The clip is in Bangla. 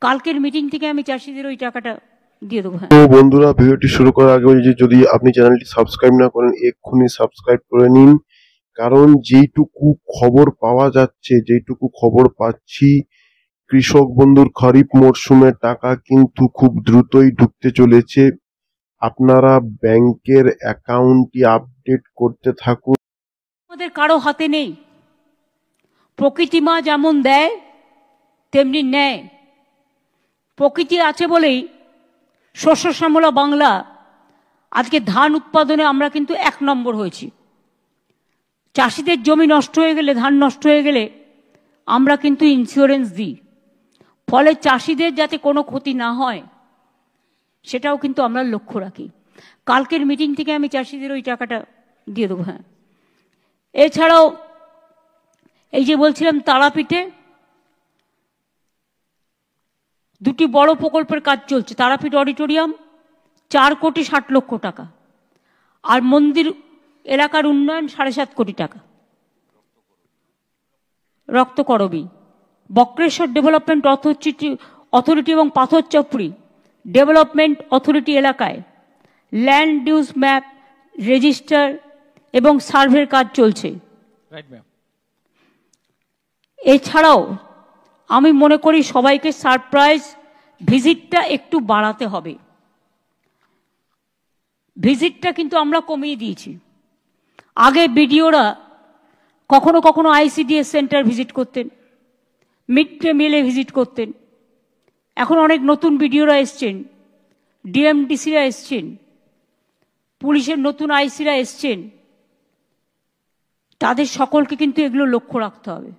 কালকের মিটিং থেকে আমি চাষিদের ওই টাকাটা দিয়ে দেবো। তো বন্ধুরা, ভিডিওটি শুরু করার আগে বলি যে যদি আপনি চ্যানেলটি সাবস্ক্রাইব না করেন এক্ষুনি সাবস্ক্রাইব করে নিন, কারণ যেইটুকু খবর পাওয়া যাচ্ছে, যেইটুকু খবর পাচ্ছি, কৃষক বন্ধুর খরিফ মরশুমের টাকা কিন্তু খুব দ্রুতই ঢুকতে চলেছে। আপনারা ব্যাংকের অ্যাকাউন্টটি আপডেট করতে থাকুন। আমাদের কারো হাতে নেই। প্রকৃতি মা যেমন দেয় তেমনি নেয়। প্রকৃতি আছে বলেই শস্য শ্যামলা বাংলা আজকে ধান উৎপাদনে আমরা কিন্তু 1 নম্বর হয়েছি। চাষিদের জমি নষ্ট হয়ে গেলে, ধান নষ্ট হয়ে গেলে আমরা কিন্তু ইন্স্যুরেন্স দিই, ফলে চাষিদের যাতে কোনো ক্ষতি না হয় সেটাও কিন্তু আমরা লক্ষ্য রাখি। কালকের মিটিং থেকে আমি চাষিদের ওই টাকাটা দিয়ে দেবো। হ্যাঁ, এছাড়াও এই যে বলছিলাম তারাপীঠে 2টি বড় প্রকল্পের কাজ চলছে। তারাপীঠ অডিটোরিয়াম 4 কোটি 60 লক্ষ টাকা, আর মন্দির এলাকার উন্নয়ন 7.5 কোটি টাকা। রক্তকরবী, বক্রেশ্বর ডেভেলপমেন্ট অথরিটি এবং পাথরচাপড়ি ডেভেলপমেন্ট অথরিটি এলাকায় ল্যান্ড ইউজ ম্যাপ, রেজিস্টার এবং সার্ভের কাজ চলছে। এছাড়াও আমি মনে করি সবাইকে সারপ্রাইজ ভিজিটটা একটু বাড়াতে হবে। ভিজিটটা কিন্তু আমরা কমিয়ে দিয়েছি। আগে বিডিওরা কখনো কখনো আইসিডিএস সেন্টার ভিজিট করতেন, মিড ডে মিলে ভিজিট করতেন। এখন অনেক নতুন বিডিওরা এসছেন, ডিএমডিসিরা এসছেন, পুলিশের নতুন আইসিরা এসছেন। তাদের সকলকে কিন্তু এগুলো লক্ষ্য রাখতে হবে।